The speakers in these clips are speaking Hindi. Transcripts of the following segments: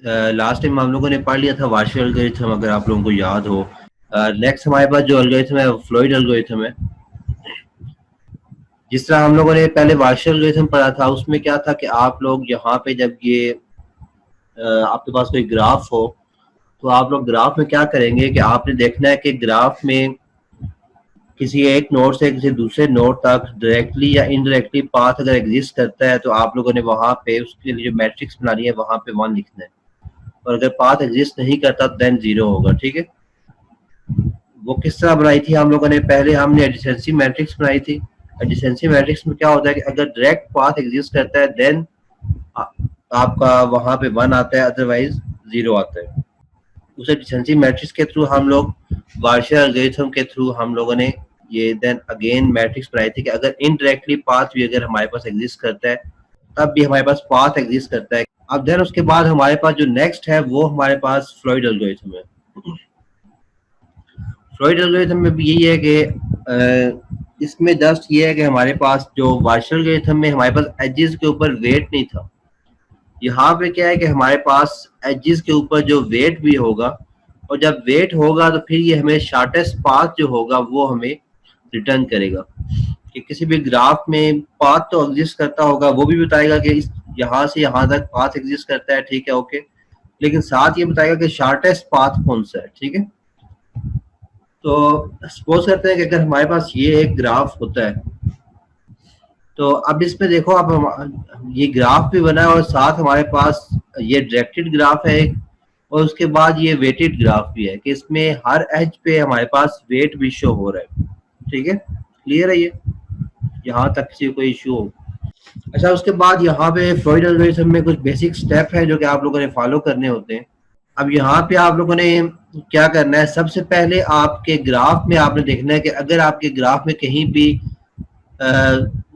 लास्ट टाइम हम लोगों ने पढ़ लिया था वार्शिल एल्गोरिथम, अगर आप लोगों को याद हो। नेक्स्ट हमारे पास जो एल्गोरिथम है फ्लोइड एल्गोरिथम है। जिस तरह हम लोगों ने पहले वार्शिल एल्गोरिथम पढ़ा था, उसमें क्या था कि आप लोग यहाँ पे जब ये आपके पास कोई ग्राफ हो, तो आप लोग ग्राफ में क्या करेंगे कि आपने देखना है कि ग्राफ में किसी एक नोड से किसी दूसरे नोड तक डायरेक्टली या इनडायरेक्टली पाथ अगर एग्जिस्ट करता है, तो आप लोगों ने वहां पे उसके लिए जो मैट्रिक्स बनानी है वहां पे 1 लिखना है। और अगर पाथ एग्जिस्ट नहीं करता तो देन 0 होगा। ठीक है, वो किस तरह बनाई थी हम लोगों ने? पहले हमने एडिशेंसी मैट्रिक्स बनाई थी। एडिशेंसी मैट्रिक्स में क्या होता है कि अगर डायरेक्ट पाथ एग्जिस्ट करता है देन आपका वहां पे 1 आता है, अदरवाइज 0 आता है। उस एडिशेंसी मैट्रिक्स के थ्रू हम लोग वार्शिल एल्गोरिथम के थ्रू हम लोगों ने ये देन अगेन मैट्रिक्स बनाई थी कि अगर इनडायरेक्टली पाथ भी अगर हमारे पास एग्जिस्ट करता है तब भी हमारे पास पाथ एग्जिस्ट करता है। अब देन उसके बाद हमारे पास जो नेक्स्ट है वो हमारे पास फ्लोइड एल्गोरिथम है। फ्लोइड एल्गोरिथम में भी यही है कि इसमें जस्ट ये है कि हमारे पास जो वार्शिल एल्गोरिथम में हमारे पास एजेस के ऊपर वेट नहीं था। यहाँ पे क्या है कि हमारे पास एजेस के ऊपर जो वेट भी होगा, और जब वेट होगा तो फिर ये हमें शॉर्टेस्ट पाथ जो होगा वो हमें रिटर्न करेगा। कि किसी भी ग्राफ में पाथ तो एग्जिस्ट करता होगा, वो भी बताएगा कि यहाँ से यहाँ तक पाथ एग्जिस्ट करता है, ठीक है, ओके, लेकिन साथ ये बताएगा कि शॉर्टेस्ट पाथ कौन सा है। ठीक है, तो सपोज करते हैं कि अगर हमारे पास ये एक ग्राफ होता है, तो अब इसमें देखो, अब ये ग्राफ भी बना है और साथ हमारे पास ये डायरेक्टेड ग्राफ है एक, और उसके बाद ये वेटेड ग्राफ भी है कि इसमें हर एज पे हमारे पास वेट भी शो हो रहा है। ठीक है, क्लियर है ये? यहाँ तक किसी कोई इशू हो? अच्छा, उसके बाद यहाँ पे फ्लोइड एल्गोरिथम में कुछ बेसिक स्टेप है जो कि आप लोगों ने फॉलो करने होते हैं। अब यहाँ पे आप लोगों ने क्या करना है, सबसे पहले आपके ग्राफ में आपने देखना है कि अगर आपके ग्राफ में कहीं भी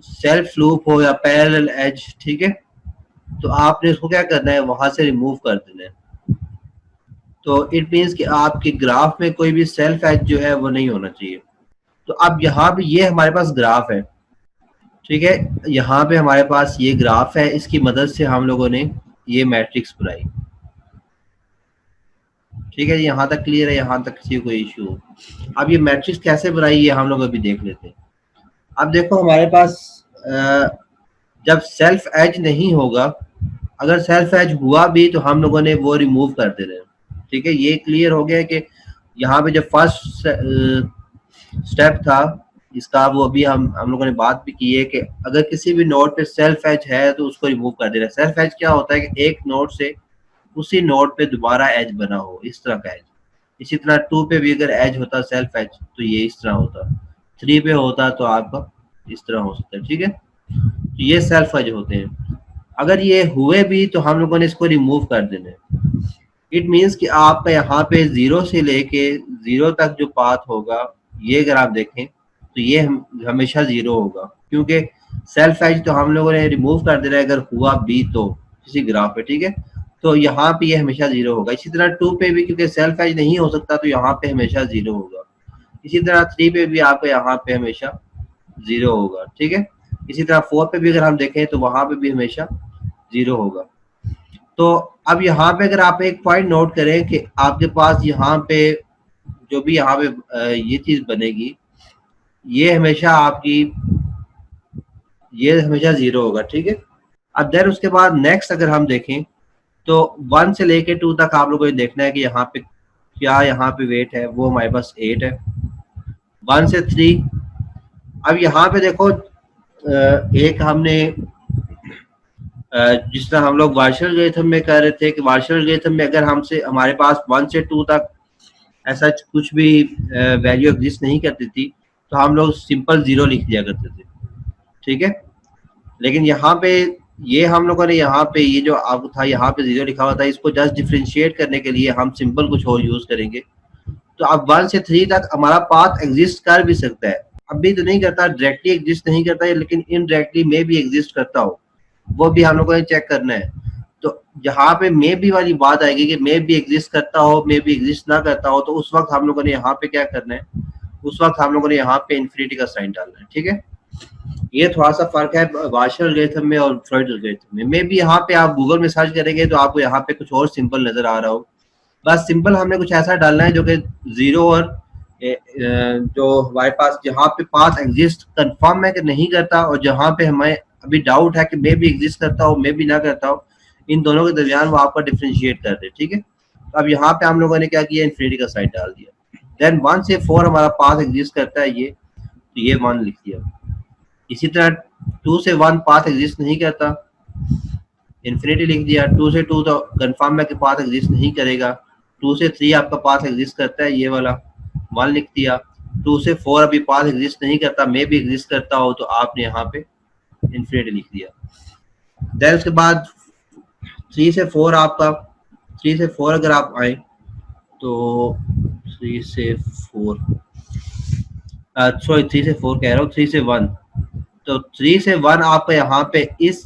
सेल्फ लूप हो या पैरेलल एज, ठीक है, तो आपने उसको क्या करना है, वहां से रिमूव कर देना है। तो इट मीन्स कि आपके ग्राफ में कोई भी सेल्फ एज जो है वो नहीं होना चाहिए। तो अब यहाँ पे ये हमारे पास ग्राफ है, ठीक है, यहाँ पे हमारे पास ये ग्राफ है, इसकी मदद से हम लोगों ने ये मैट्रिक्स बनाई। ठीक है, यहाँ तक क्लियर है? यहाँ तक किसी कोई इशू हो? अब ये मैट्रिक्स कैसे बनाई ये हम लोग अभी देख लेते हैं। अब देखो हमारे पास जब सेल्फ एज नहीं होगा, अगर सेल्फ एज हुआ भी तो हम लोगों ने वो रिमूव कर देना है। ठीक है, ये क्लियर हो गया कि यहाँ पे जो फर्स्ट स्टेप था इसका, वो अभी हम लोगों ने बात भी की है कि अगर किसी भी नोड पे सेल्फ एज है तो उसको रिमूव कर देना है। सेल्फ एज क्या होता है कि एक नोड से उसी नोड पे दोबारा एज बना हो, इस तरह का एज। इसी तरह 2 पे भी अगर एज होता सेल्फ एज तो ये इस तरह होता, 3 पे होता तो आपका इस तरह हो सकता है। ठीक है, तो ये सेल्फ एज होते हैं। अगर ये हुए भी तो हम लोगों ने इसको रिमूव कर देना है। इट मीन्स कि आपका यहाँ पे 0 से लेके 0 तक जो पाथ होगा, ये अगर आप देखें तो ये हमेशा 0 होगा, क्योंकि सेल्फ एज तो हम लोगों ने रिमूव कर देना है अगर हुआ भी तो किसी ग्राफ पे। ठीक है, तो यहाँ पे ये हमेशा 0 होगा। इसी तरह 2 पे भी क्योंकि सेल्फ एज नहीं हो सकता तो यहाँ पे हमेशा 0 होगा। इसी तरह 3 पे भी आपका यहाँ पे हमेशा 0 होगा। ठीक है, इसी तरह 4 पे भी अगर हम देखें तो वहां पे भी हमेशा 0 होगा। तो अब यहाँ पे अगर आप एक पॉइंट नोट करें कि आपके पास यहाँ पे जो भी यहाँ पे ये चीज बनेगी, ये हमेशा आपकी ये हमेशा 0 होगा। ठीक है, अब देन उसके बाद नेक्स्ट अगर हम देखें तो 1 से लेके 2 तक आप लोगों को देखना है कि यहाँ पे क्या यहाँ पे वेट है, वो हमारे पास 8 है। 1 से 3, अब यहाँ पे देखो एक हमने जिस तरह हम लोग वार्शिल एल्गोरिथम में कह रहे थे कि वार्शिल एल्गोरिथम में अगर हमसे हमारे पास 1 से 2 तक ऐसा कुछ भी वैल्यू एग्जिस्ट नहीं करती थी तो हम लोग सिंपल 0 लिख दिया करते थे। ठीक है, लेकिन यहाँ पे ये हम लोगों ने यहाँ पे ये जो आपको था यहाँ पे 0 लिखा हुआ था, इसको जस्ट डिफ्रेंशिएट करने के लिए हम सिंपल कुछ और यूज करेंगे। तो अब 1 से 3 तक हमारा पाथ एग्जिस्ट कर भी सकता है, अभी तो नहीं करता, डायरेक्टली एग्जिस्ट नहीं करता है, लेकिन इनडायरेक्टली में भी एग्जिस्ट करता हो, वो भी हम लोगों ने चेक करना है। तो जहाँ पे मे बी वाली बात आएगी कि मे बी एग्जिस्ट करता हो, मे बी एग्जिस्ट ना करता हो, तो उस वक्त हम लोगों ने यहाँ पे क्या करना है, उस वक्त हम लोगों ने यहाँ पे इन्फिनिटी का साइन डालना है। ठीक है, ये थोड़ा सा फर्क है वार्शल एल्गोरिथम में और फ्रॉइड एल्गोरिथम में। मे बी यहाँ पे आप गूगल में सर्च करेंगे तो आपको यहाँ पे कुछ और सिंपल नजर आ रहा हो। बस सिंपल हमने कुछ ऐसा डालना है जो कि जीरो और जो हमारे पास जहाँ पे पाथ एग्जिस्ट कंफर्म है कि नहीं करता, और जहाँ पे हमें अभी डाउट है कि मे भी एग्जिस्ट करता हो मे भी ना करता हो, इन दोनों के दरमियान वो आपका डिफ्रेंशिएट कर दे। ठीक है, तो अब यहाँ पे हम लोगों ने क्या किया, इन्फिनिटी का साइन डाल दिया। देन 1 से 4 हमारा पाथ एग्जिस्ट करता है ये, तो ये 1 लिख दिया। इसी तरह 2 से 1 पाथ एग्जिस्ट नहीं करता, इन्फिनिटी लिख दिया। 2 से 2 तो कंफर्म है कि पाथ एग्जिस्ट नहीं करेगा। 2 से 3 आपका पाथ एग्जिस्ट करता है, ये वाला 1 लिख दिया। 2 से 4 अभी पाथ एग्जिस्ट नहीं करता, मे भी एग्जिस्ट करता हो, तो आपने यहाँ पे इन्फिनिटी लिख दिया। देन उसके बाद 3 से 4 आपका, 3 से 4 अगर आप आए तो 3 से 4 सॉरी 3 से 4 कह रहा हूँ, 3 से 1, तो 3 से 1 आपका यहाँ पे इस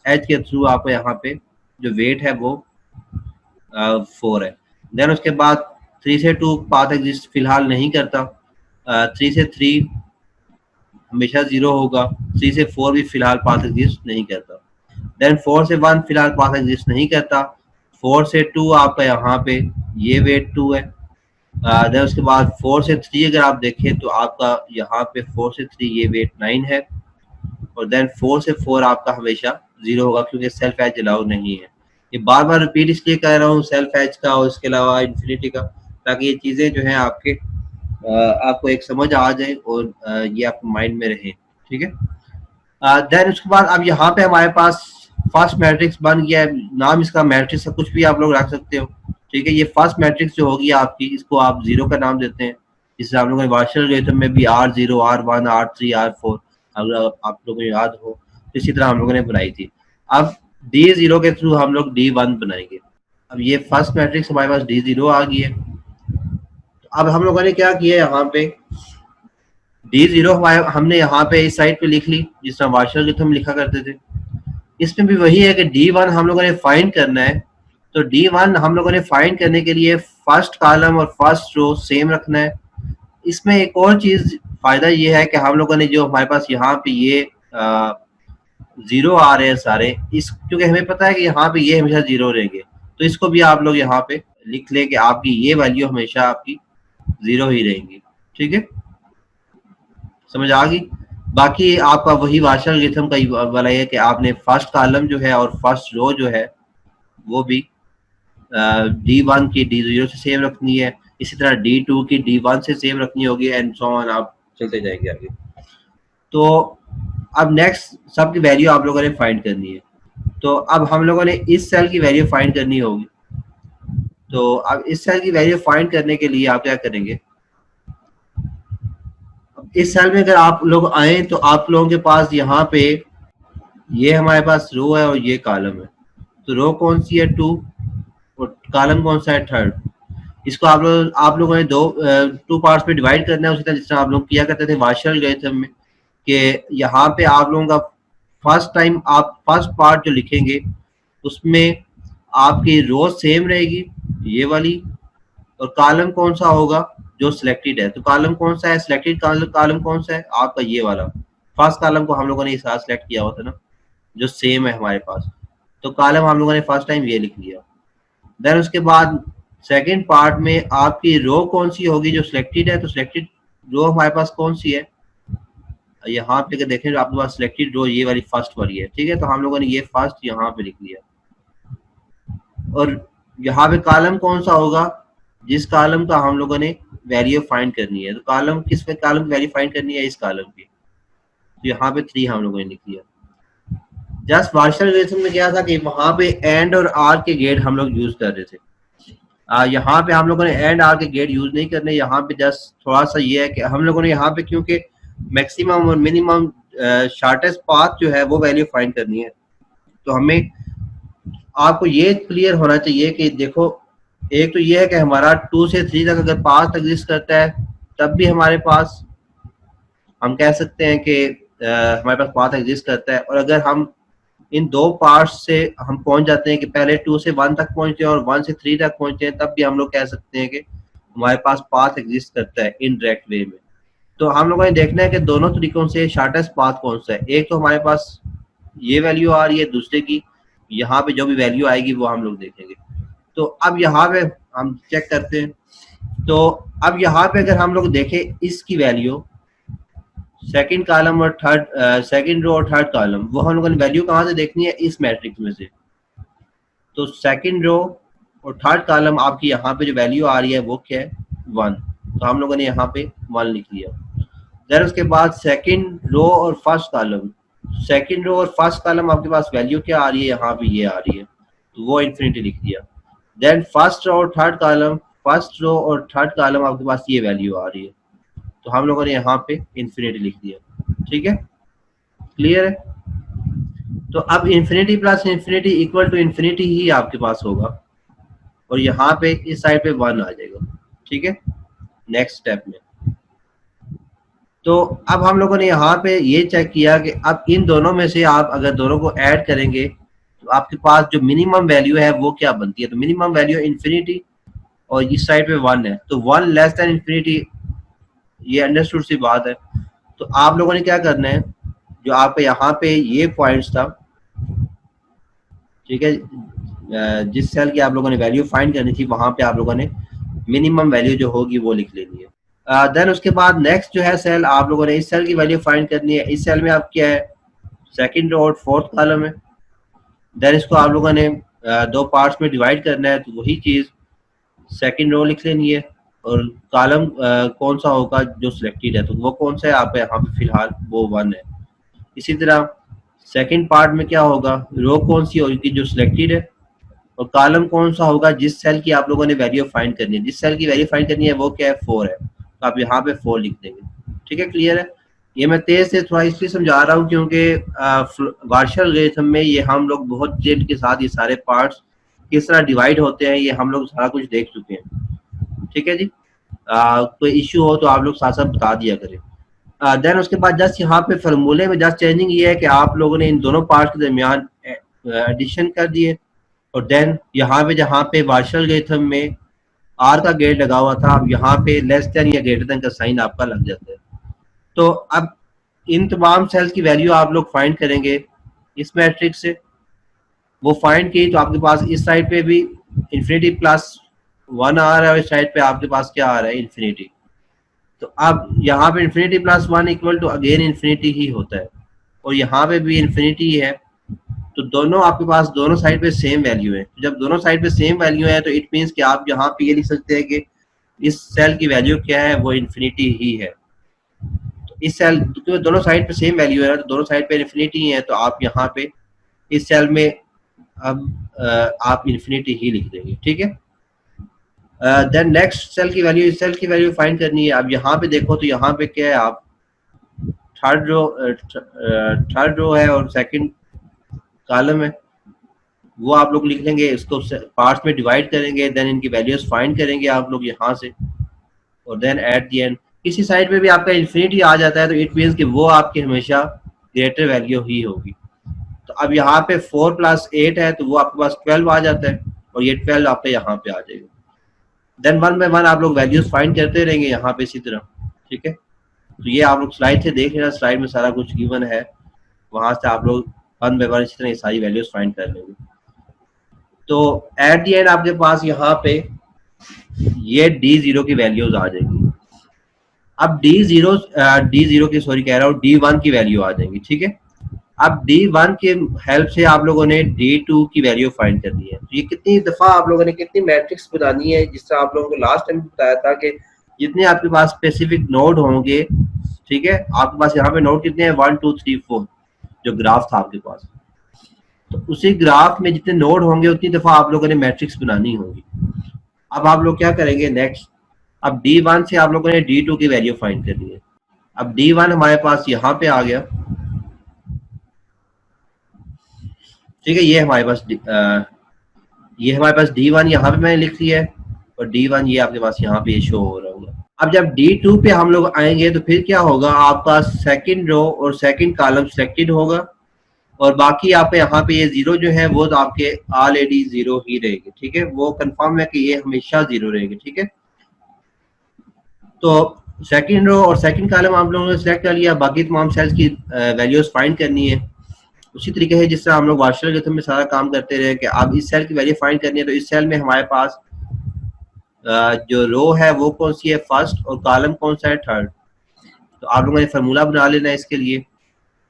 एज के थ्रू आपका यहाँ पे जो वेट है वो 4 है। देन उसके बाद 3 से 2 पाथ एग्जिस्ट फिलहाल नहीं करता। 3 से 3 हमेशा 0 होगा। 3 से 4 भी फिलहाल पाथ एग्जिस्ट नहीं करता। देन 4 से 1 फिलहाल पाथ एग्जिस्ट नहीं करता। 4 से 2 आपका यहाँ पे ये वेट 2 है। देन उसके बाद 4 से 3 अगर आप देखें तो आपका यहाँ पे 4 से 3 ये वेट 9 है। और देन 4 से 4 आपका हमेशा 0 होगा क्योंकि सेल्फ एज अलाउ नहीं है। ये बार बार रिपीट इसलिए कर रहा हूँ सेल्फ एज का और इसके अलावा इन्फिनिटी का, ताकि ये चीज़ें जो है आपके आपको एक समझ आ जाए और ये आपके माइंड में रहे। ठीक है, देन उसके बाद अब यहाँ पे हमारे पास फर्स्ट मैट्रिक्स बन गया है। नाम इसका मैट्रिक्स का कुछ भी आप लोग रख सकते हो। ठीक है, ये फर्स्ट मैट्रिक्स जो होगी आपकी, इसको आप 0 का नाम देते हैं। जिससे आप लोगों ने वार्शल एल्गोरिथम में भी R0 R1 R3 R4 अगर आप लोगों को याद हो, तो इसी तरह हम लोगों ने बनाई थी। अब D0 के थ्रू हम लोग D1 बनाएंगे। अब ये फर्स्ट मैट्रिक्स हमारे पास D0 आ गई है। तो अब हम लोगों ने क्या किया, यहाँ पे D0 हमने यहाँ पे इस साइड पे लिख ली जिस तरह वार्शल एल्गोरिथम लिखा करते थे। इसमें भी वही है कि D1 हम लोगों ने फाइंड करना है। तो D1 हम लोगों ने फाइंड करने के लिए फर्स्ट कॉलम और फर्स्ट रो सेम रखना है। इसमें एक और चीज फायदा ये है कि हम लोगों ने जो हमारे पास यहाँ पे ये 0 आ रहे हैं सारे, इस क्योंकि हमें पता है कि यहाँ पे ये हमेशा 0 रहेंगे, तो इसको भी आप लोग यहाँ पे लिख ले कि आपकी ये वैल्यू हमेशा आपकी 0 ही रहेंगी। ठीक है, समझ आ गई। बाकी आपका वही वार्शल एल्गोरिथम का वाला है कि आपने फर्स्ट कॉलम जो है और फर्स्ट रो जो है वो भी D1 की D0 से सेम रखनी है। इसी तरह D2 की D1 से सेम रखनी होगी एंड सो ऑन, आप चलते जाएंगे आगे। तो अब नेक्स्ट सब की वैल्यू आप लोगों ने फाइंड करनी है। तो अब हम लोगों ने इस सेल की वैल्यू फाइंड करनी होगी। तो अब इस सेल की वैल्यू फाइंड करने के लिए आप क्या करेंगे, इस सेल में अगर आप लोग आए तो आप लोगों के पास यहाँ पे ये हमारे पास रो है और ये कॉलम है। तो रो कौन सी है 2 और कॉलम कौन सा है 3। इसको आप लोगों ने टू पार्ट्स में डिवाइड करना है, उसी तरह जिस तरह आप लोग किया करते थे वार्शल एल्गोरिथम में, कि यहाँ पे आप लोगों का फर्स्ट टाइम आप फर्स्ट पार्ट जो लिखेंगे उसमें आपकी रो सेम रहेगी ये वाली, और कॉलम कौन सा होगा जो सिलेक्टेड है। तो कॉलम कौन सा है, सिलेक्टेड कॉलम कौन सा है आपका, ये वाला फर्स्ट कॉलम को हम लोगों ने इस साथ सिलेक्ट किया हुआ था ना, जो सेम है हमारे पास। तो कॉलम हम लोगों ने फर्स्ट टाइम ये लिख लिया। देन उसके बाद सेकंड पार्ट में आपकी रो कौन सी होगी जो सिलेक्टेड है। तो सिलेक्टेड रो हमारे पास कौन सी है, यहाँ पे देखें जो आपके पास सिलेक्टेड रो ये वाली फर्स्ट वाली है। ठीक है, तो हम लोगों ने ये फर्स्ट यहाँ पे लिख लिया। और यहाँ पे कॉलम कौन सा होगा, जिस कॉलम का हम लोगों ने वैल्यू फाइंड करनी है। तो कॉलम किस पे, कॉलम की वैल्यू फाइंड करनी है इस कॉलम की। तो यहाँ पे 3 हम लोगों ने लिख लिया। जस्ट वार्शल एल्गोरिथम में क्या था कि वहां पे एंड और आर के गेट हम लोग यूज कर रहे थे। यहाँ पे हम लोगों ने एंड आर के गेट यूज नहीं करने। यहाँ पे जस्ट थोड़ा सा ये है कि हम लोगों ने यहाँ पे क्योंकि मैक्सिमम और मिनिमम शॉर्टेस्ट पाथ जो है वो वैल्यू फाइंड करनी है, तो हमें आपको ये क्लियर होना चाहिए कि देखो, एक तो ये है कि हमारा 2 से 3 तक अगर पाथ एग्जिस्ट करता है तब भी हमारे पास हम कह सकते हैं कि हमारे पास पाथ एग्जिस्ट करता है। और अगर हम इन 2 पार्ट्स से हम पहुंच जाते हैं कि पहले 2 से 1 तक पहुंचते हैं और 1 से 3 तक पहुंचते हैं, तब भी हम लोग कह सकते हैं कि हमारे पास पाथ एग्जिस्ट करता है इनडायरेक्ट वे में। तो हम लोगों ने देखना है कि दोनों तरीकों से शॉर्टेस्ट पाथ कौन सा है। एक तो हमारे पास ये वैल्यू आ रही है, दूसरे की यहाँ पे जो भी वैल्यू आएगी वो हम लोग देखेंगे। तो अब यहाँ पे हम चेक करते हैं। तो अब यहाँ पे अगर हम लोग देखें इसकी वैल्यू सेकंड कॉलम और थर्ड, सेकंड रो और थर्ड कॉलम, वो हम लोगों ने वैल्यू कहाँ से देखनी है, इस मैट्रिक्स में से। तो सेकंड रो और थर्ड कॉलम आपकी यहाँ पे जो वैल्यू आ रही है वो क्या है, 1। तो हम लोगों ने यहाँ पे 1 लिख लिया। देन उसके बाद सेकंड रो और फर्स्ट कॉलम, सेकंड रो और फर्स्ट कॉलम आपके पास वैल्यू क्या आ रही है, यहाँ पे ये आ रही है, तो वो इन्फिनिटी लिख दिया। देन फर्स्ट रो और थर्ड कॉलम, फर्स्ट रो और थर्ड कॉलम आपके पास ये वैल्यू आ रही है, तो हम लोगों ने यहाँ पे इन्फिनिटी लिख दिया। ठीक है, क्लियर है। तो अब infinity plus infinity equal to infinity ही आपके पास होगा, और यहाँ पे इस साइड पे 1 आ जाएगा। ठीक है, नेक्स्ट स्टेप में। तो अब हम लोगों ने यहाँ पे ये चेक किया कि अब इन दोनों में से आप अगर दोनों को ऐड करेंगे तो आपके पास जो मिनिमम वैल्यू है वो क्या बनती है। तो मिनिमम वैल्यू इन्फिनिटी और इस साइड पे 1 है, तो 1 लेस देन इन्फिनिटी, ये अंडरस्टूड सी बात है। तो आप लोगों ने क्या करना है, जो आपके यहाँ पे ये पॉइंट्स था, ठीक है, जिस सेल की आप लोगों ने वैल्यू फाइंड करनी थी वहां पे आप लोगों ने मिनिमम वैल्यू जो होगी वो लिख लेनी है। देन उसके बाद नेक्स्ट जो है सेल, आप लोगों ने इस सेल की वैल्यू फाइंड करनी है। इस सेल में आप क्या है, सेकंड रो और फोर्थ कॉलम है। देन इसको आप लोगों ने दो पार्ट्स में डिवाइड करना है, तो वही चीज सेकंड रो लिख लेनी है, और कॉलम कौन सा होगा जो सिलेक्टेड है, तो वो कौन सा है आप यहाँ पे फिलहाल वो 1 है। इसी तरह सेकंड पार्ट में क्या होगा, रो कौन सी होगी जो सिलेक्टेड है, और कॉलम कौन सा होगा जिस सेल की आप लोगों ने वैल्यू फाइंड करनी है। जिस सेल की वैल्यू फाइंड करनी है वो क्या है, 4 है, तो आप यहाँ पे 4 लिख देंगे। ठीक है, क्लियर है। ये मैं तेज से थोड़ा इसलिए समझा रहा हूँ क्योंकि वार्शल एल्गोरिथम में ये हम लोग बहुत डिटेल के साथ ये सारे पार्ट्स किस तरह डिवाइड होते हैं ये हम लोग सारा कुछ देख चुके हैं। ठीक है जी, कोई इश्यू हो तो आप लोग साथ साथ बता दिया करें। देन उसके बाद जस्ट यहाँ पे फार्मूले में जस्ट चेंजिंग ये है कि आप लोगों ने इन दोनों पार्ट्स के दरमियान एडिशन कर दिए, और देन यहाँ पे जहाँ पे वार्शल एल्गोरिथम में आर का गेट लगा हुआ था, अब यहाँ पे लेस देन या ग्रेटर देन का साइन आपका लग जाता है। तो अब इन तमाम सेल्स की वैल्यू आप लोग फाइंड करेंगे इस मैट्रिक्स से। वो फाइंड की तो आपके पास इस साइड पे भी इन्फिनिटी प्लस 1 आ रहा है, और इस साइड पे आपके पास क्या आ रहा है, इन्फिनिटी। तो अब यहाँ पे infinity plus 1 equal to again infinity ही होता है, और यहाँ पे भी इन्फिनिटी है। तो दोनों आपके पास दोनों साइड पे सेम वैल्यू है। जब दोनों साइड पे सेम वैल्यू है तो इट मीन्स कि आप यहाँ पे ये लिख सकते हैं कि इस सेल की वैल्यू क्या है, वो इन्फिनिटी ही है। तो इस सेल क्योंकि दोनों साइड पे सेम वैल्यू है, तो दोनों साइड पे इन्फिनिटी है, तो आप यहाँ पे इस सेल में अब आप इन्फिनिटी ही लिख देंगे। ठीक है, देन नेक्स्ट सेल की वैल्यू, इस सेल की वैल्यू फाइंड करनी है। अब यहाँ पे देखो तो यहाँ पे क्या है, आप थर्ड रो है और सेकंड कॉलम है, वो आप लोग लिख लेंगे, इसको पार्ट्स में डिवाइड करेंगे, देन इनकी वैल्यूज फाइंड करेंगे आप लोग यहाँ से, और देन एट द एंड किसी साइड पे भी आपका इन्फिनिटी आ जाता है तो इट मीन्स कि वो आपकी हमेशा ग्रेटर वैल्यू ही होगी। तो अब यहाँ पे 4 + 8 है, तो वो आपके पास 12 आ जाता है, और ये 12 आपका यहाँ पे आ जाएगा। देन 1 बाय 1 आप लोग वैल्यूज फाइंड करते रहेंगे यहाँ पे इसी तरह। ठीक है, तो ये आप लोग स्लाइड से देख लेना, स्लाइड में सारा कुछ गिवन है, वहां से आप लोग 1 बाय 1 इसी तरह सारी वैल्यूज फाइंड कर लेंगे। तो एट द एंड आपके पास यहाँ पे ये D0 की वैल्यूज आ जाएंगी। अब D0 की सॉरी कह रहा हूँ D1 की वैल्यू आ जाएंगी। ठीक है, अब D1 के हेल्प से आप लोगों ने D2 की वैल्यू फाइंड करनी है। तो ये कितनी दफा आप लोगों ने कितनी मैट्रिक्स बनानी है, जिस तरह आप लोगों को लास्ट टाइम बताया था कि जितने आपके पास स्पेसिफिक नोड होंगे, ठीक है, आपके पास यहाँ पे नोड कितने हैं, 1 2 3 4 जो ग्राफ था आपके पास, तो उसी ग्राफ में जितने नोड होंगे उतनी दफा आप लोगों ने मैट्रिक्स बनानी होगी। अब आप लोग क्या करेंगे नेक्स्ट, अब D1 से आप लोगों ने D2 की वैल्यू फाइंड करनी है। अब D1 हमारे पास यहाँ पे आ गया। ठीक है, ये हमारे पास D1 यहाँ पे मैंने लिख लिया है, और D1 ये आपके पास यहाँ पे शो हो रहा होगा। अब जब D2 पे हम लोग आएंगे तो फिर क्या होगा, आपका सेकंड रो और सेकंड कॉलम सिलेक्टेड होगा, और बाकी आपके यहाँ पे ये 0 जो है वो तो आपके ऑलरेडी 0 ही रहेगी। ठीक है, वो कंफर्म है कि ये हमेशा 0 रहेगी। ठीक है, तो सेकंड रो और सेकंड कॉलम आप लोगों ने सिलेक्ट कर लिया, बाकी तमाम सेल्स की वैल्यूज फाइंड करनी है। उसी तरीके से जिस तरह हम लोग वार्शल एल्गोरिथम में सारा काम करते रहे कि आप इस सेल की वैल्यू फाइंड करनी है, तो इस सेल में हमारे पास जो रो है वो कौन सी है, फर्स्ट, और कॉलम कौन सा है, थर्ड। तो आप लोगों ने फार्मूला बना लेना है इसके लिए।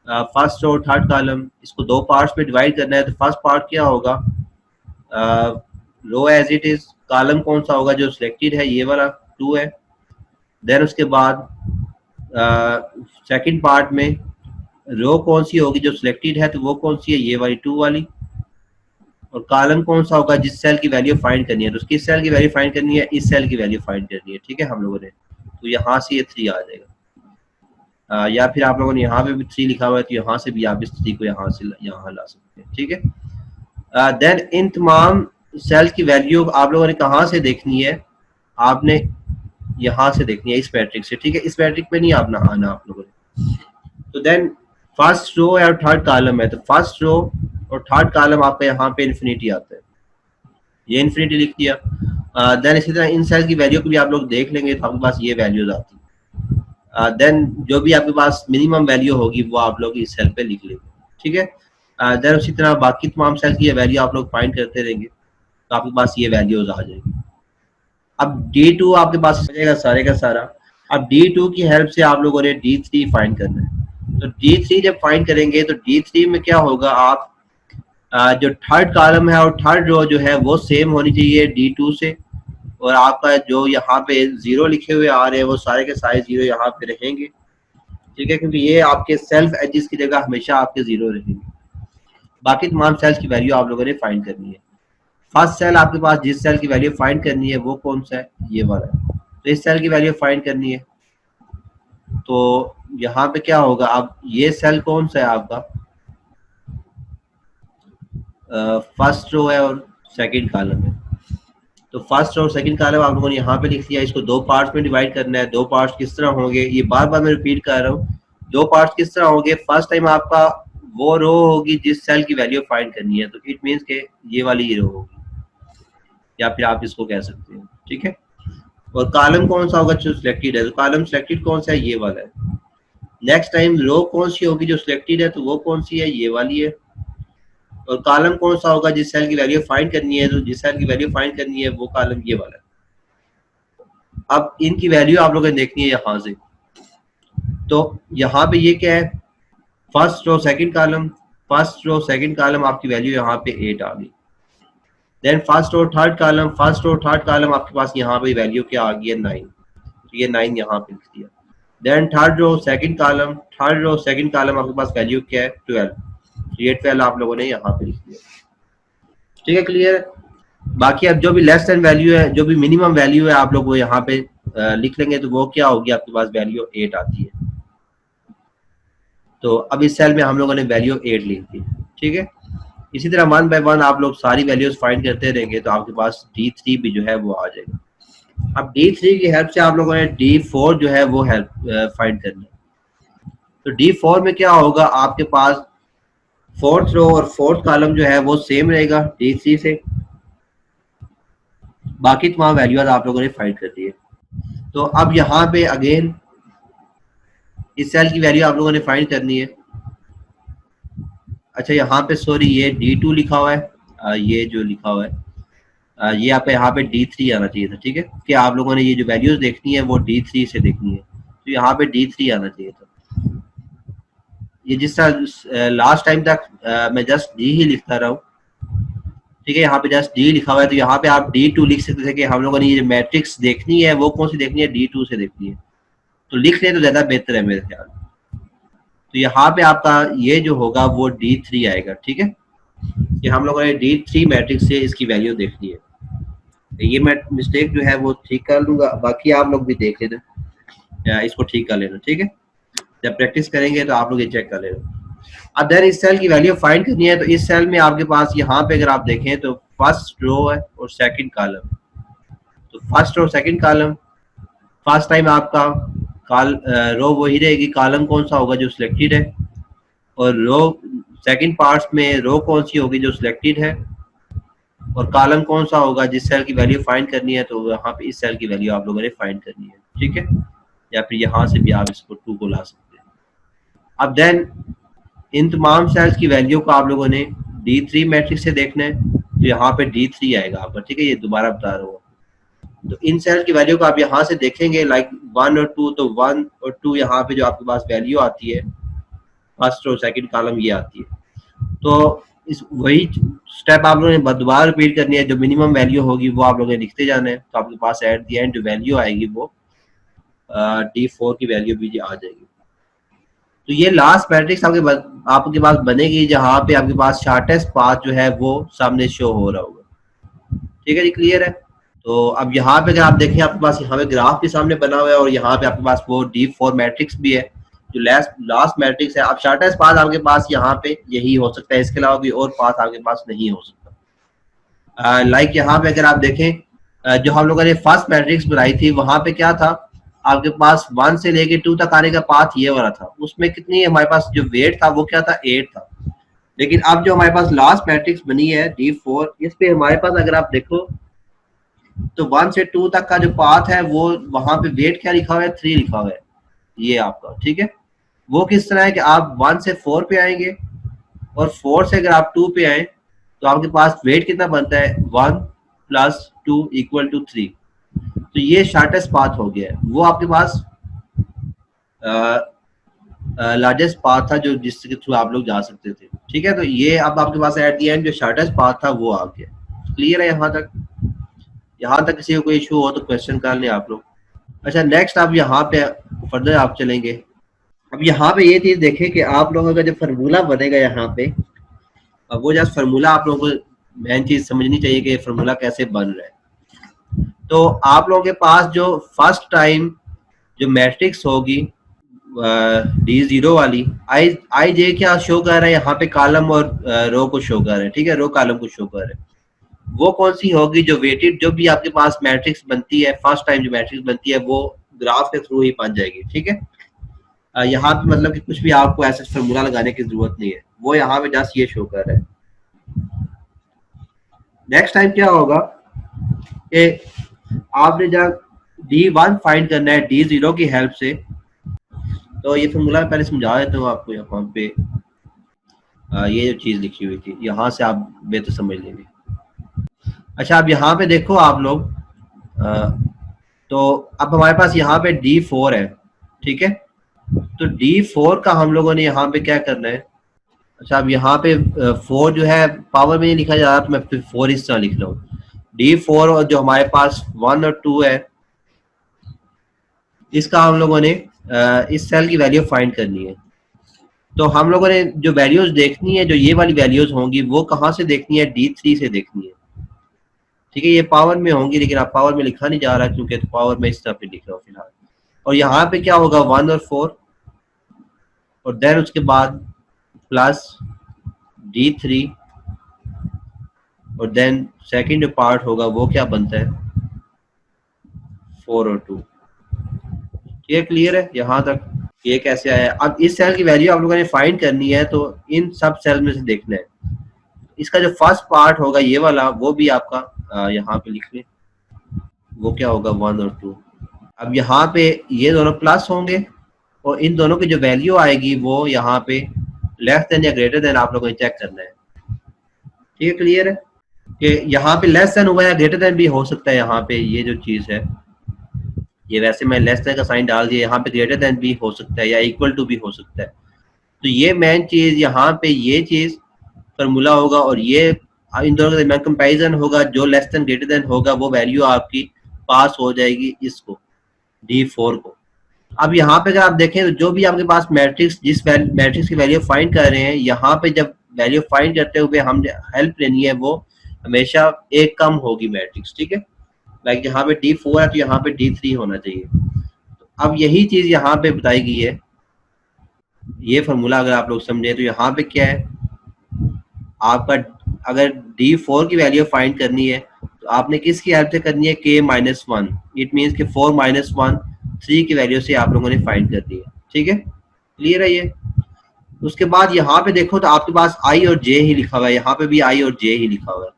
फर्स्ट रो थर्ड कॉलम, इसको दो पार्ट्स में डिवाइड करना है। तो फर्स्ट पार्ट क्या होगा, रो एज इट इज, कॉलम कौन सा होगा जो सिलेक्टेड है, ये वाला 2 है। देन उसके बाद सेकंड पार्ट में रो कौन सी होगी जो सिलेक्टेड है, तो वो कौन सी है, ये वाली 2 वाली। और कॉलम कौन सा होगा जिस सेल की वैल्यू फाइंड करनी है, तो किस सेल की वैल्यू फाइंड करनी है, इस सेल की वैल्यू फाइंड करनी है। ठीक है हम लोगों ने, तो यहाँ से ये 3 आ जाएगा। या फिर आप लोगों ने यहाँ पे भी 3 लिखा हुआ है, तो यहाँ से भी आप इस 3 को यहाँ से यहाँ ला सकते हैं। ठीक है। देन इन तमाम सेल की वैल्यू आप लोगों ने कहाँ से देखनी है, आपने यहाँ से देखनी है, इस मैट्रिक्स से। ठीक है, इस मैट्रिक्स पे नहीं आपने आना आप लोगों ने। तो देन फर्स्ट रो और थर्ड कॉलम है, तो फर्स्ट रो और थर्ड कॉलम आपका यहाँ पे इन्फिनिटी आता है, ये इन्फिनिटी लिख दिया। देन इसी तरह इन सेल की वैल्यू को भी आप लोग देख लेंगे तो आपके पास ये वैल्यूज आती है। देन जो भी आपके पास मिनिमम वैल्यू होगी वो आप लोग इस सेल पे लिख लेंगे। ठीक है। देन उसी तरह बाकी तमाम सेल की वैल्यू आप लोग फाइंड करते रहेंगे तो आपके पास ये वैल्यूज आ जाएगी। अब D2 आपके पास हो जाएगा सारे का सारा। अब D2 की हेल्प से आप लोगों ने D3 फाइंड करना है। तो D3 जब फाइंड करेंगे तो D3 में क्या होगा, आप जो थर्ड कॉलम है और थर्ड रो जो है वो सेम होनी चाहिए D2 से, और आपका जो यहाँ पे 0 लिखे हुए आ रहे हैं वो सारे के सारे 0 यहाँ पे रहेंगे। ठीक है, क्योंकि ये आपके सेल्फ एजेस की जगह हमेशा आपके 0 रहेंगे। बाकी तमाम सेल्स की वैल्यू आप लोगों ने फाइंड करनी है। फर्स्ट सेल आपके पास जिस सेल की वैल्यू फाइंड करनी है वो कौन सा है, ये वाला है। तो इस सेल की वैल्यू फाइंड करनी है, तो यहाँ पे क्या होगा, अब ये सेल कौन सा है आपका, फर्स्ट रो है और सेकंड कॉलम है। तो फर्स्ट और सेकंड कॉलम आप लोगों ने यहाँ पे लिख दिया। इसको दो पार्ट्स में डिवाइड करना है। दो पार्ट्स किस तरह होंगे, ये बार बार मैं रिपीट कर रहा हूँ। दो पार्ट्स किस तरह होंगे, फर्स्ट टाइम आपका वो रो होगी जिस सेल की वैल्यू फाइंड करनी है, तो इट मीन्स के ये वाली रो होगी, या फिर आप इसको कह सकते हैं। ठीक है, और कॉलम कौन सा होगा जो सिलेक्टेड है, तो कॉलम सिलेक्टेड कौन सा है, ये वाला है। नेक्स्ट टाइम रो कौन सी होगी जो सिलेक्टेड है, तो वो कौन सी है, ये वाली है। और कॉलम कौन सा होगा जिस सेल की वैल्यू फाइंड करनी है, तो जिस सेल की वैल्यू फाइंड करनी है वो कॉलम ये वाला है। अब इनकी वैल्यू आप लोगों ने देखनी है यहाँ से। तो यहाँ पे ये क्या है, first row second column, first row second column आपकी वैल्यू यहाँ पे 8 आ गई। Then first row third column, first row third column आपके पास यहाँ पे वैल्यू क्या आ गई है, 9। तो ये 9 यहाँ पे लिख दिया। Then third row second column, third row second column आपके पास वैल्यू क्या है, 12। तो ये 12 आप लोगों ने यहाँ पे लिख दिया। ठीक है, क्लियर। बाकी अब जो भी लेस देन वैल्यू है, जो भी मिनिमम वैल्यू है, आप लोग वो यहाँ पे लिख लेंगे, तो वो क्या होगी, आपके पास वैल्यू 8 आती है। तो अब इस सेल में हम लोगों ने वैल्यू 8 लिख दी। ठीक है, इसी तरह 1 बाय 1 आप लोग सारी वैल्यूज फाइंड करते रहेंगे तो आपके पास D3 भी जो है वो आ जाएगा। अब D3 की हेल्प से आप लोगों ने D4 जो है वो हेल्प फाइंड करनी है। तो D4 में क्या होगा, आपके पास फोर्थ रो और फोर्थ कॉलम जो है वो सेम रहेगा D3 से। बाकी तमाम वैल्यूज आप लोगों ने फाइंड कर दी है। तो अब यहाँ पे अगेन इस सेल की वैल्यू आप लोगों ने फाइंड करनी है। अच्छा, यहाँ पे सॉरी ये D2 लिखा हुआ है, ये जो लिखा हुआ है ये आप यहाँ पे D3 आना चाहिए था। ठीक है, कि आप लोगों ने ये जो वैल्यूज देखनी है वो D3 से देखनी है, तो यहाँ पे D3 आना चाहिए था। ये जिस तरह लास्ट टाइम तक मैं जस्ट D ही लिखता रहा हूँ। ठीक है, यहाँ पे जस्ट D लिखा हुआ है, तो यहाँ पे आप D2 लिख सकते थे कि हम लोगों ने ये मैट्रिक्स देखनी है वो कौन सी देखनी है, D2 से देखनी है। तो लिख लें तो ज्यादा बेहतर है मेरे ख्याल। तो यहाँ पे आपका ये जो होगा वो D3 आएगा। ठीक है, कि हम लोगों ने D3 मैट्रिक्स से इसकी वैल्यू देखनी है। तो ये मैं मिस्टेक जो है वो ठीक कर लूंगा, बाकी आप लोग भी देख लेना, इसको ठीक कर लेना। ठीक है, जब प्रैक्टिस करेंगे तो आप लोग ये चेक कर लेना। अब देन इस सेल की वैल्यू फाइंड करनी है, तो इस सेल में आपके पास यहाँ पे अगर आप देखें तो फर्स्ट रो है और सेकंड कॉलम। तो फर्स्ट और सेकंड कॉलम, फर्स्ट टाइम आपका रो वही रहेगी, कॉलम कौन सा होगा जो सिलेक्टेड है, और रो सेकंड पार्ट्स में रो कौन सी होगी जो सिलेक्टेड है, और कॉलम कौन सा होगा जिस सेल की वैल्यू फाइंड करनी है, तो यहाँ पे इस सेल की वैल्यू आप लोगों ने फाइंड करनी है। ठीक है, या फिर यहाँ से भी आप इसको 2 को ला सकते हैं। अब देन इन तमाम सेल्स की वैल्यू को आप लोगों ने D3 मैट्रिक्स से देखना है, तो यहाँ पे D3 आएगा आपका, ठीक है, ये दोबारा बता रहा हूँ। तो इन सेल की वैल्यू को आप यहाँ से देखेंगे, लाइक 1 और 2, तो 1 और 2 यहाँ पे जो आपके पास वैल्यू आती है फर्स्ट और सेकंड कॉलम ये आती है। तो इस वही स्टेप आप लोगों ने दोबारा रिपीट करनी है, जो मिनिमम वैल्यू होगी वो आप लोगों ने लिखते जाना है, तो आपके पास एट द एंड जो वैल्यू आएगी वो D4 की वैल्यू भी आ जाएगी। तो ये लास्ट मैट्रिक्स आपके पास बनेगी जहां पे आपके पास शॉर्टेस्ट पाथ जो है वो सामने शो हो रहा होगा। ठीक है जी, क्लियर है। तो अब यहाँ पे अगर आप देखें आपके पास यहाँ पे ग्राफ भी सामने बना हुआ है और यहाँ पे आपके पास वो D4 मैट्रिक्स भी है जो लास्ट मैट्रिक्स है। अब शॉर्टेस्ट पाथ आपके पास यहाँ पे यही हो सकता है, इसके अलावा कोई और पाथ आपके पास नहीं हो सकता। लाइक यहाँ पे अगर आप देखें जो हम लोगों ने फर्स्ट मैट्रिक्स बनाई थी वहां पे क्या था, आपके पास 1 से लेके 2 तक आने का पाथ ये वाला था, उसमें कितनी हमारे पास जो वेट था वो क्या था, 8 था। लेकिन अब जो हमारे पास लास्ट मैट्रिक्स बनी है D4, इस पे हमारे पास अगर आप देखो तो 1 से 2 तक का जो पाथ है वो वहां पे वेट क्या लिखा हुआ है, 3 लिखा हुआ है ये आपका, ठीक है। वो किस तरह है कि आप 1 से 4 पे आएंगे और 4 से अगर आप 2 पे आए तो आपके पास वेट कितना बनता है, 1 + 2 = 3। तो ये शॉर्टेस्ट पाथ हो गया है, वो आपके पास लार्जेस्ट पाथ था जो जिसके थ्रू आप लोग जा सकते थे, ठीक है। तो ये अब आपके पास एट द एंड जो शॉर्टेस्ट पाथ था वो आ गया। क्लियर है यहाँ तक? यहाँ तक किसी को कोई इशू हो तो क्वेश्चन कर लें आप लोग। अच्छा, नेक्स्ट आप यहाँ पे फर्दर आप चलेंगे। अब यहाँ पे ये चीज देखें कि आप लोगों का जो फार्मूला बनेगा यहाँ पे, अब वो जस्ट फार्मूला आप लोगों को मेन चीज समझनी चाहिए कि फार्मूला कैसे बन रहा है। तो आप लोगों के पास जो फर्स्ट टाइम जो मैट्रिक्स होगी D0 वाली, आई जे क्या शो कर रहा है यहाँ पे, कॉलम और रो को शो कर रहा है, ठीक है, रो कॉलम को शो कर रहा है। वो कौन सी होगी, जो वेटेड जो भी आपके पास मैट्रिक्स बनती है फर्स्ट टाइम जो मैट्रिक्स बनती है वो ग्राफ के थ्रू ही बन जाएगी, ठीक है। यहाँ पे मतलब कि कुछ भी आपको ऐसा फॉर्मूला लगाने की जरूरत नहीं है, वो यहाँ पे जस्ट ये शो कर रहा है। नेक्स्ट टाइम क्या होगा कि आपने जब D1 फाइंड करना है D0 की हेल्प से, तो ये फॉर्मूला पहले समझा देता हूँ आपको। यहाँ पे ये जो चीज लिखी हुई थी यहाँ से आप बेहतर समझ लेंगे। अच्छा, अब यहाँ पे देखो आप लोग, तो अब हमारे पास यहाँ पे D4 है, ठीक है। तो D4 का हम लोगों ने यहाँ पे क्या करना है। अच्छा, अब यहाँ पे 4 जो है पावर में नहीं लिखा जा रहा, तो मैं फिर 4 इस तरह लिख रहा हूँ। D4 और जो हमारे पास 1 और 2 है, इसका हम लोगों ने इस सेल की वैल्यू फाइंड करनी है। तो हम लोगों ने जो वैल्यूज देखनी है, जो ये वाली वैल्यूज होंगी, वो कहाँ से देखनी है, D3 से देखनी है, ठीक है। ये पावर में होंगी लेकिन आप पावर में लिखा नहीं जा रहा क्योंकि तो पावर में इस तरह पे लिख रहा हूँ फिलहाल। और यहाँ पे क्या होगा, 1 और 4, और देन उसके बाद प्लस D3, और देन सेकंड जो पार्ट होगा वो क्या बनता है, 4 और 2। ये क्लियर है यहाँ तक? ये कैसे आया? अब इस सेल की वैल्यू आप लोगों ने फाइंड करनी है, तो इन सब सेल में से देखना है। इसका जो फर्स्ट पार्ट होगा ये वाला, वो भी आपका यहाँ पे लिख लें, वो क्या होगा, 1 और 2। अब यहाँ पे ये दोनों प्लस होंगे और इन दोनों की जो वैल्यू आएगी वो यहाँ पे लेस देन या ग्रेटर देन आप लोगों ने चेक करना है, ठीक है। क्लियर है कि यहाँ पे लेस देन हुआ या ग्रेटर देन भी हो सकता है। यहाँ पे ये जो चीज है, ये वैसे मैं लेस देन का साइन डाल दिया, यहाँ पे ग्रेटर देन भी हो सकता है या इक्वल टू भी हो सकता है। तो ये मेन चीज यहाँ पे ये चीज फार्मूला होगा और ये इन दोनों के दरमियान कंपैरिजन होगा, जो लेस देन ग्रेटर देन होगा वो वैल्यू आपकी पास हो जाएगी इसको, D4 को। अब यहाँ पे अगर आप देखें तो जो भी आपके पास मैट्रिक्स, जिस मैट्रिक्स की वैल्यू फाइंड कर रहे हैं, यहाँ पे जब वैल्यू फाइंड करते हुए हमने हेल्प लेनी है वो हमेशा एक कम होगी मैट्रिक्स, ठीक है। लाइक यहाँ पे D4 है तो यहाँ पे D3 होना चाहिए। तो अब यही चीज यहाँ पे बताई गई है, ये फार्मूला अगर आप लोग समझे तो यहाँ पे क्या है, आपका अगर D4 की वैल्यू फाइंड करनी है तो आपने किसकी हेल्प से करनी है, K-1। इट मीन्स कि 4 - 1 3 की वैल्यू से आप लोगों ने फाइंड कर दी है, ठीक है। क्लियर है ये? उसके बाद यहाँ पे देखो तो आपके पास I और J ही लिखा हुआ है, यहाँ पे भी I और J ही लिखा हुआ है।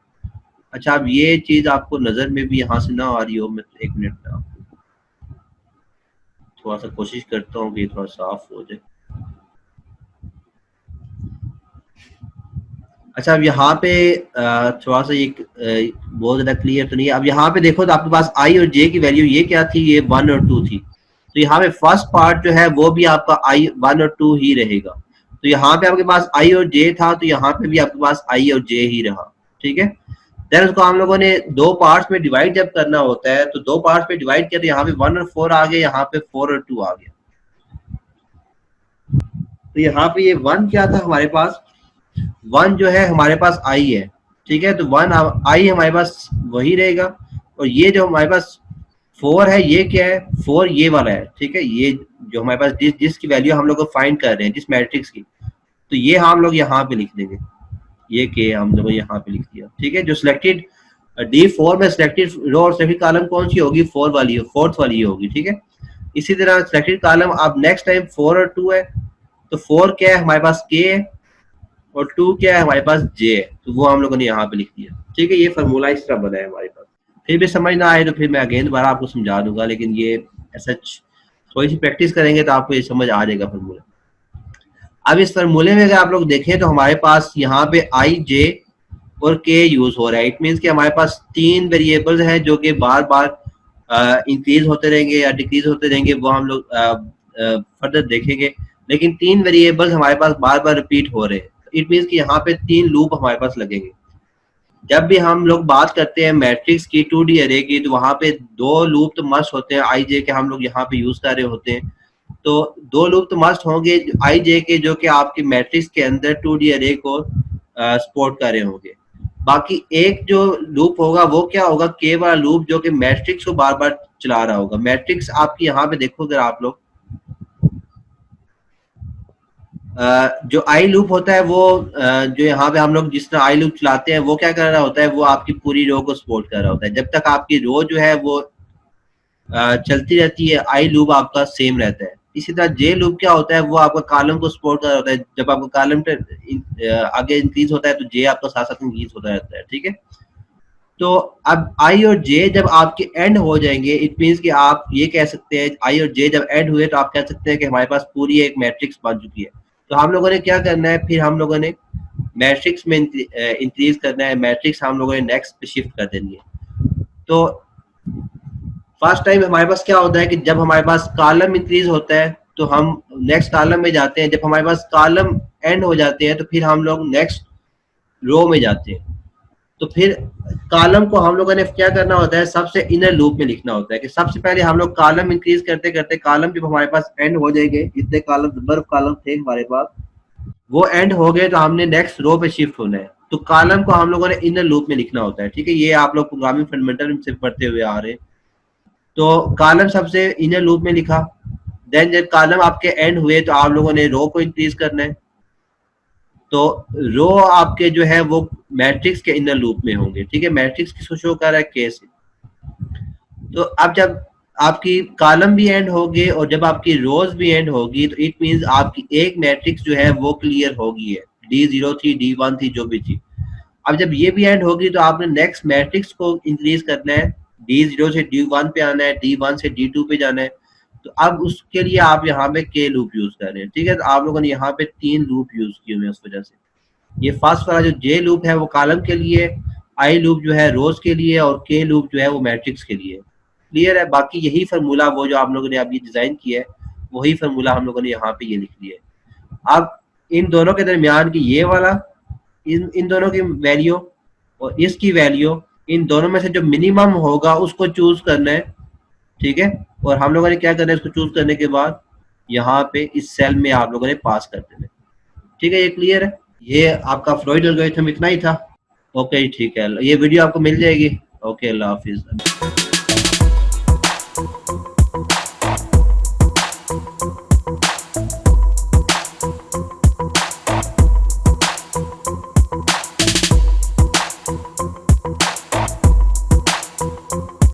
अच्छा, अब ये चीज आपको नजर में भी यहाँ से ना आ रही हो, मैं एक मिनट में आपको थोड़ा सा कोशिश करता हूँ कि थोड़ा साफ हो जाए। अच्छा, अब यहाँ पे थोड़ा सा ये बहुत ज्यादा क्लियर तो नहीं है। अब यहाँ पे देखो तो आपके पास आई और जे की वैल्यू ये क्या थी, ये 1 और 2 थी। तो यहाँ पे फर्स्ट पार्ट जो है वो भी आपका आई 1 और 2 ही रहेगा। तो यहाँ पे आपके पास आई और जे था, तो यहाँ पे भी आपके पास आई और जे ही रहा। ठीक है, देन उसको हम लोगों ने दो पार्ट्स में डिवाइड जब करना होता है, तो दो पार्ट्स में डिवाइड किया तो यहाँ पे 1 और 4 आ गया, यहाँ पे 4 और 2 आ गया। तो यहाँ पे ये 1 क्या था हमारे पास, 1 जो है हमारे पास आई है। ठीक है, तो 1 आई हमारे पास वही रहेगा। और ये जो हमारे पास 4 है, ये क्या है, 4 ये वाला है। ठीक है, ये जो हमारे पास जिसकी वैल्यू हम लोग फाइंड कर रहे हैं, जिस मैट्रिक्स की, तो ये हम लोग यहाँ पे लिख देंगे, ये के हम लोग यहाँ पे लिख दिया। ठीक है, जो सिलेक्टेड D4 में सिलेक्टेड रो और सिलेक्टेड कॉलम कौन सी होगी, 4 वाली, 4th वाली होगी। ठीक है, इसी तरह सिलेक्टेड कॉलम अब नेक्स्ट टाइम 4 और 2 है, तो 4 क्या है हमारे पास, के है, और 2 क्या है हमारे पास, जे है। तो वो हम लोगों ने यहाँ पे लिख दिया। ठीक है, ये फार्मूला इस तरह बना है हमारे पास। फिर भी समझ ना आए तो फिर मैं अगेन दोबारा आपको समझा दूंगा, लेकिन ये सच थोड़ी सी प्रैक्टिस करेंगे तो आपको ये समझ आ जाएगा फार्मूला। अब इस फार्मूले में अगर आप लोग देखें तो हमारे पास यहाँ पे आई, जे और के यूज हो रहा है। इट मीन्स कि हमारे पास 3 वेरिएबल्स हैं जो कि बार बार इंक्रीज होते रहेंगे या डिक्रीज होते रहेंगे, वो हम लोग फर्दर देखेंगे। लेकिन 3 वेरिएबल्स हमारे पास बार बार रिपीट हो रहे हैं। इट मीन्स कि यहाँ पे 3 लूप हमारे पास लगेंगे। जब भी हम लोग बात करते हैं मैट्रिक्स की 2D अरे की, तो वहां पे 2 लूप तो मस्ट होते हैं आई जे के, हम लोग यहाँ पे यूज कर रहे होते हैं। तो 2 लूप तो मस्ट होंगे आई जे के, जो कि आपके मैट्रिक्स के अंदर 2D अरे को सपोर्ट कर रहे होंगे। बाकी एक जो लूप होगा वो क्या होगा, के वाला लूप, जो कि मैट्रिक्स को बार बार चला रहा होगा। मैट्रिक्स आपकी यहाँ पे देखो अगर आप लोग, जो आई लूप होता है वो जो यहाँ पे हम लोग जिस तरह आई लूप चलाते हैं, वो क्या कर रहा होता है, वो आपकी पूरी रो को सपोर्ट कर रहा होता है। जब तक आपकी रो जो है वो चलती रहती है, आई लूप आपका सेम रहता है। इसी तरह जे लूप क्या होता है, वो आपका कॉलम को सपोर्ट कर रहा होता है। जब आपका कॉलम आगे इंक्रीज होता है तो जे आपका साथ साथ इंक्रीज होता रहता है। ठीक है, तो अब आई और जे जब आपके एंड हो जाएंगे, इट मीन्स कि आप ये कह सकते हैं, आई और जे जब एंड हुए तो आप कह सकते हैं कि हमारे पास पूरी एक मैट्रिक्स बन चुकी है। तो हम लोगों ने क्या करना है, फिर हम लोगों ने मैट्रिक्स में इंक्रीज करना है। मैट्रिक्स हम लोगों ने नेक्स्ट पे शिफ्ट कर देनी है। तो फर्स्ट टाइम हमारे पास क्या होता है कि जब हमारे पास कॉलम इंक्रीज होता है तो हम नेक्स्ट कॉलम में जाते हैं। जब हमारे पास कॉलम एंड हो जाते हैं तो फिर हम लोग नेक्स्ट रो में जाते हैं। तो फिर कॉलम को हम लोगों ने क्या करना होता है, सबसे इनर लूप में लिखना होता है कि सबसे पहले हम लोग कॉलम इंक्रीज करते करते कॉलम जब हमारे पास एंड हो जाएंगे, जितने कॉलम नंबर ऑफ कॉलम थे हमारे पास वो एंड हो गए, तो हमने नेक्स्ट रो पे शिफ्ट होना है। तो कॉलम को हम लोगों ने इनर लूप में लिखना होता है। ठीक है, ये आप लोग प्रोग्रामिंग फंडामेंटल से पढ़ते हुए आ रहे हैं। तो कॉलम सबसे इनर लूप में लिखा, देन जब कॉलम आपके एंड हुए तो आप लोगों ने रो को इंक्रीज करना है। तो रो आपके जो है वो मैट्रिक्स के इनर लूप में होंगे। ठीक है, मैट्रिक्स किसको शो कर रहा है, के से। तो अब जब आपकी कॉलम भी एंड होगी और जब आपकी रोज भी एंड होगी, तो इट मींस आपकी एक मैट्रिक्स जो है वो क्लियर होगी है। D0 थी, D1 थी, जो भी थी। अब जब ये भी एंड होगी तो आपने नेक्स्ट मैट्रिक्स को इंक्रीज करना है। D0 से D1 पे आना है, D1 से D2 पे जाना है। तो अब उसके लिए आप यहाँ पे के लूप यूज कर रहे हैं। ठीक है, तो आप लोगों ने यहाँ पे 3 लूप यूज किए हुए हैं उस वजह से। ये फर्स्ट वाला जो जे लूप है वो कॉलम के लिए, आई लूप जो है रोज के लिए, और के लूप जो है वो मैट्रिक्स के लिए। क्लियर है? बाकी यही फार्मूला वो जो आप लोगों ने अभी डिजाइन किया है, वही फार्मूला हम लोगों ने यहाँ पे ये लिख लिया है। अब इन दोनों के दरमियान की ये वाला, इन दोनों की वैल्यू और इसकी वैल्यू, इन दोनों में से जो मिनिमम होगा उसको चूज करना है। ठीक है, और हम लोगों ने क्या करना है, इसको चूज करने के बाद यहाँ पे इस सेल में आप लोगों ने पास कर देना है। ठीक है, ये क्लियर है? ये आपका फ्लोइड एल्गोरिथम इतना ही था। ओके, ठीक है, ये वीडियो आपको मिल जाएगी। ओके, अल्लाह हाफिज।